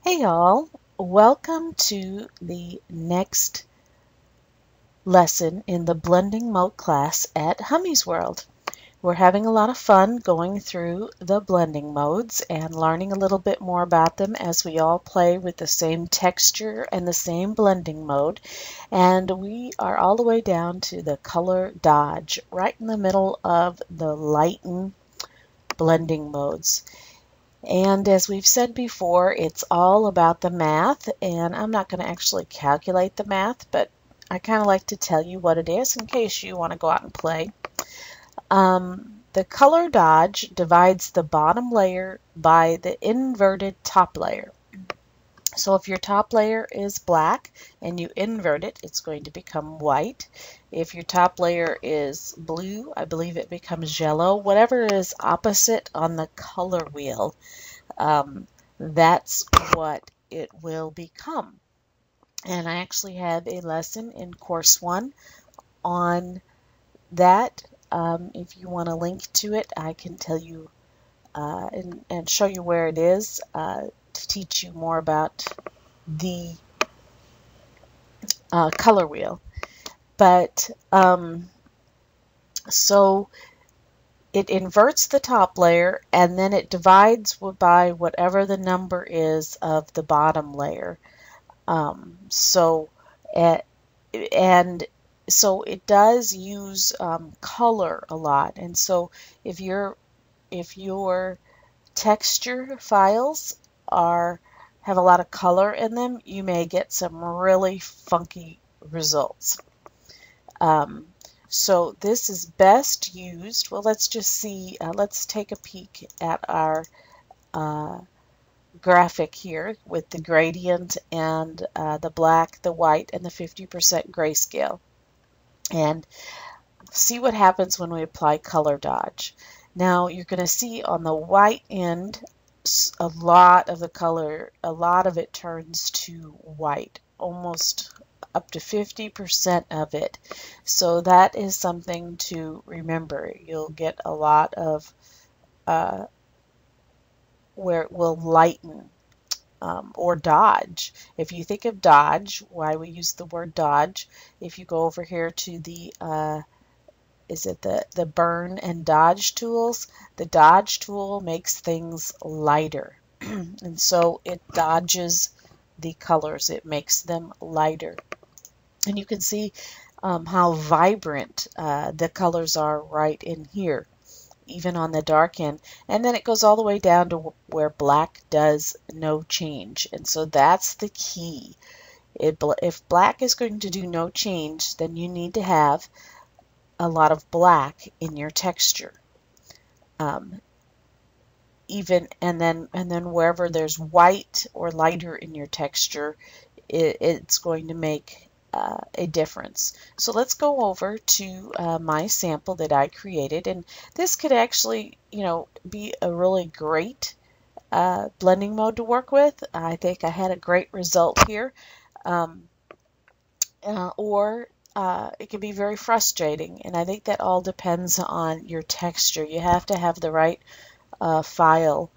Hey y'all, welcome to the next lesson in the blending mode class at Hummy's World. We're having a lot of fun going through the blending modes and learning a little bit more about them as we all play with the same texture and the same blending mode. And we are all the way down to the color dodge, right in the middle of the lighten blending modes. And as we've said before, it's all about the math, and I'm not going to actually calculate the math, but I kind of like to tell you what it is in case you want to go out and play. The color dodge divides the bottom layer by the inverted top layer. So if your top layer is black and you invert it, it's going to become white. If your top layer is blue, I believe it becomes yellow. Whatever is opposite on the color wheel, that's what it will become. And I actually have a lesson in Course 1 on that. If you want a link to it, I can tell you and show you where it is to teach you more about the color wheel. But so it inverts the top layer and then it divides by whatever the number is of the bottom layer. And so it does use color a lot. And so if your texture files have a lot of color in them, you may get some really funky results. So this is best used. Well, let's just see. Let's take a peek at our graphic here with the gradient and the black, the white, and the 50% grayscale. And see what happens when we apply color dodge. Now you're going to see on the white end, a lot of the color, a lot of it turns to white, almost up to 50% of it. So that is something to remember. You'll get a lot of where it will lighten or dodge. If you think of dodge, why we use the word dodge, if you go over here to the the burn and dodge tools, the dodge tool makes things lighter. And so it dodges the colors, it makes them lighter. And you can see how vibrant the colors are right in here, even on the dark end. And then it goes all the way down to where black does no change. And so that's the key. If black is going to do no change, then you need to have a lot of black in your texture. And then wherever there's white or lighter in your texture, it's going to make a difference. So let's go over to my sample that I created, and this could actually, be a really great blending mode to work with. I think I had a great result here, or it can be very frustrating, and I think that all depends on your texture. You have to have the right file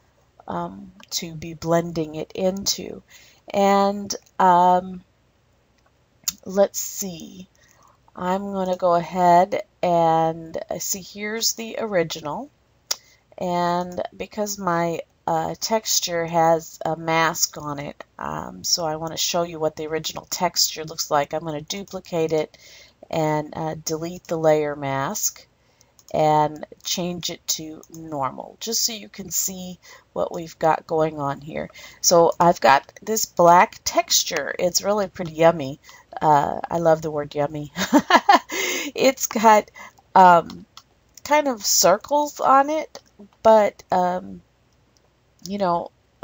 to be blending it into. And let's see, I'm going to go ahead and see, here's the original, and because my texture has a mask on it, so I want to show you what the original texture looks like. I'm going to duplicate it and delete the layer mask and change it to normal, just so you can see what we've got going on here. So I've got this black texture. It's really pretty yummy. I love the word yummy. It's got kind of circles on it, but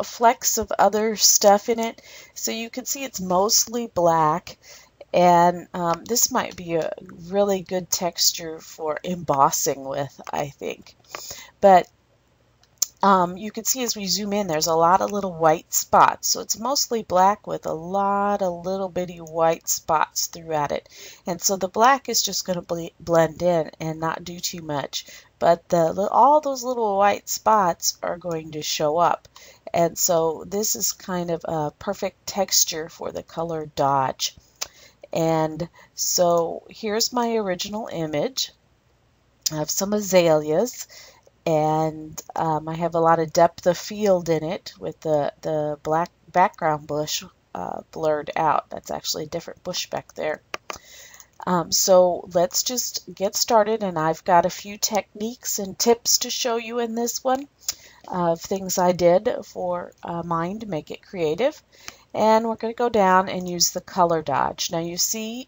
flecks of other stuff in it. So you can see it's mostly black, and this might be a really good texture for embossing with, I think. But you can see as we zoom in, there's a lot of little white spots. So it's mostly black with a lot of little bitty white spots throughout it. And so the black is just going to blend in and not do too much. But all those little white spots are going to show up And so this is kind of a perfect texture for the color dodge. And so here's my original image. I have some azaleas, and I have a lot of depth of field in it with the black background bush blurred out. That's actually a different bush back there. So let's just get started, and I've got a few techniques and tips to show you in this one of things I did for mine to make it creative. And we're going to go down and use the color dodge. Now you see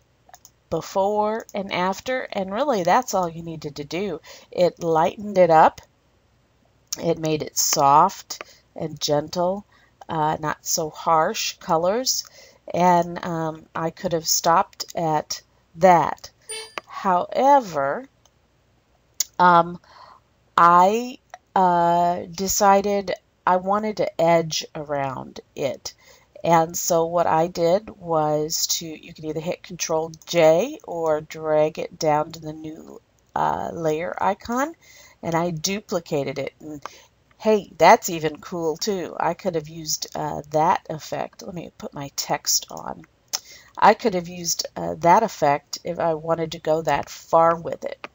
before and after, and really that's all you needed to do. It lightened it up. It made it soft and gentle, not so harsh colors, and I could have stopped at that. However, I decided I wanted to edge around it. And so what I did was you can either hit Control J or drag it down to the new layer icon, and I duplicated it. And hey, that's even cool too. I could have used that effect. Let me put my text on. I could have used that effect if I wanted to go that far with it,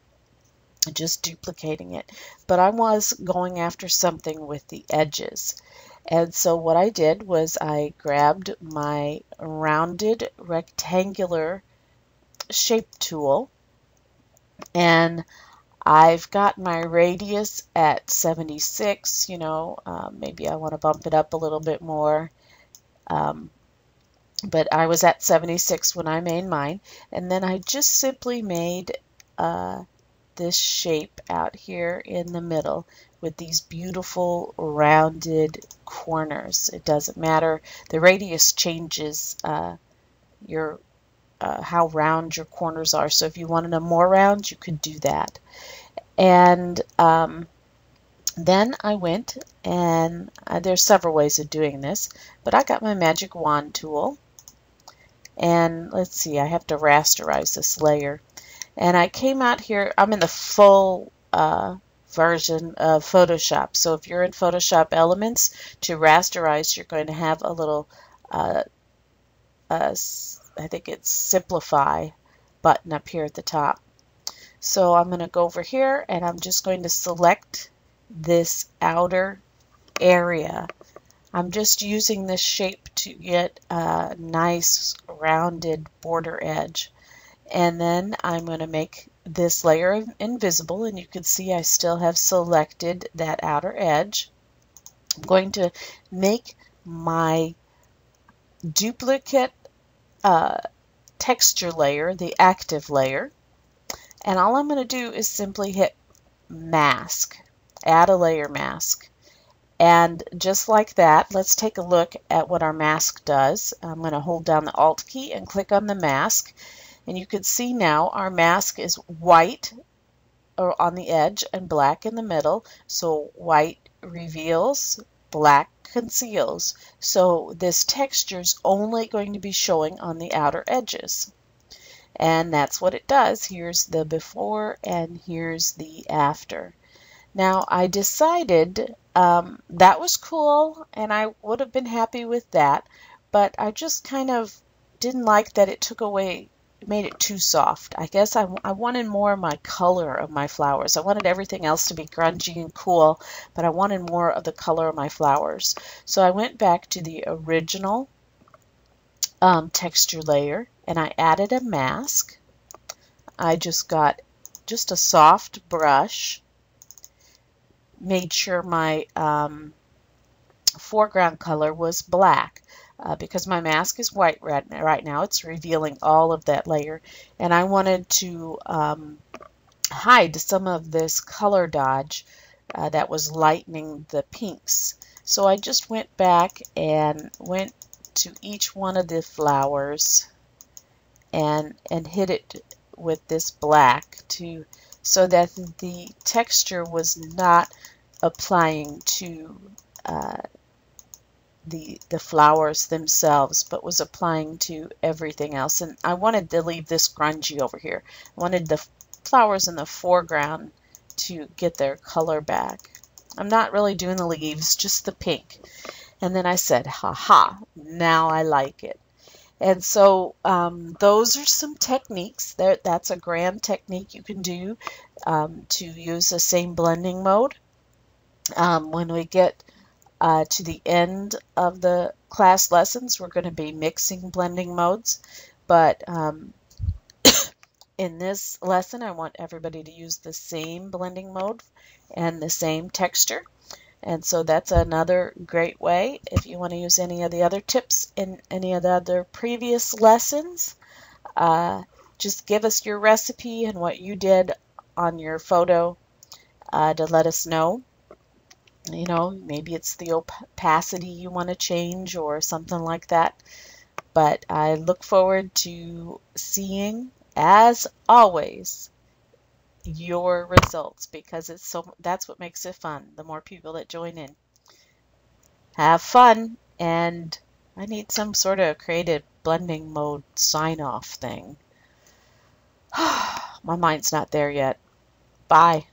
just duplicating it. But I was going after something with the edges. And so what I did was I grabbed my rounded rectangular shape tool, and I've got my radius at 76. Maybe I want to bump it up a little bit more. But I was at 76 when I made mine. And then I just simply made this shape out here in the middle with these beautiful rounded corners. It doesn't matter. The radius changes how round your corners are. So if you wanted them more round, you could do that. And then I went, and there's several ways of doing this, but I got my magic wand tool, and let's see, I have to rasterize this layer. And I came out here, I'm in the full version of Photoshop. So if you're in Photoshop Elements, to rasterize, you're going to have a little, I think it's Simplify button up here at the top. So I'm going to go over here, and I'm just going to select this outer area. I'm just using this shape to get a nice rounded border edge. And then I'm going to make this layer invisible, and you can see I still have selected that outer edge. I'm going to make my duplicate texture layer the active layer, and all I'm going to do is simply hit mask, add a layer mask. And just like that, let's take a look at what our mask does. I'm going to hold down the Alt key and click on the mask. And you can see now our mask is white on the edge and black in the middle. So white reveals, black conceals. So this texture is only going to be showing on the outer edges. And that's what it does. Here's the before and here's the after. Now I decided that was cool, and I would have been happy with that, but I just kind of didn't like that it took away, made it too soft. I guess I wanted more of my color of my flowers. I wanted everything else to be grungy and cool, but I wanted more of the color of my flowers. So I went back to the original texture layer, and I added a mask. I just got just a soft brush, made sure my foreground color was black. Because my mask is white right now, it's revealing all of that layer, and I wanted to hide some of this color dodge that was lightening the pinks. So I just went back and went to each one of the flowers and hit it with this black so that the texture was not applying to the flowers themselves, but was applying to everything else. And I wanted to leave this grungy over here. I wanted the flowers in the foreground to get their color back. I'm not really doing the leaves, just the pink. And then I said, haha, now I like it. And so those are some techniques. That's a grand technique you can do to use the same blending mode. When we get to the end of the class lessons, we're going to be mixing blending modes. But in this lesson, I want everybody to use the same blending mode and the same texture. And so that's another great way. If you want to use any of the other tips in any of the other previous lessons, just give us your recipe and what you did on your photo to let us know. You know, maybe it's the opacity you want to change or something like that. But I look forward to seeing, as always, your results, because that's what makes it fun. The more people that join in. Have fun, and I need some sort of creative blending mode sign off thing. My mind's not there yet. Bye.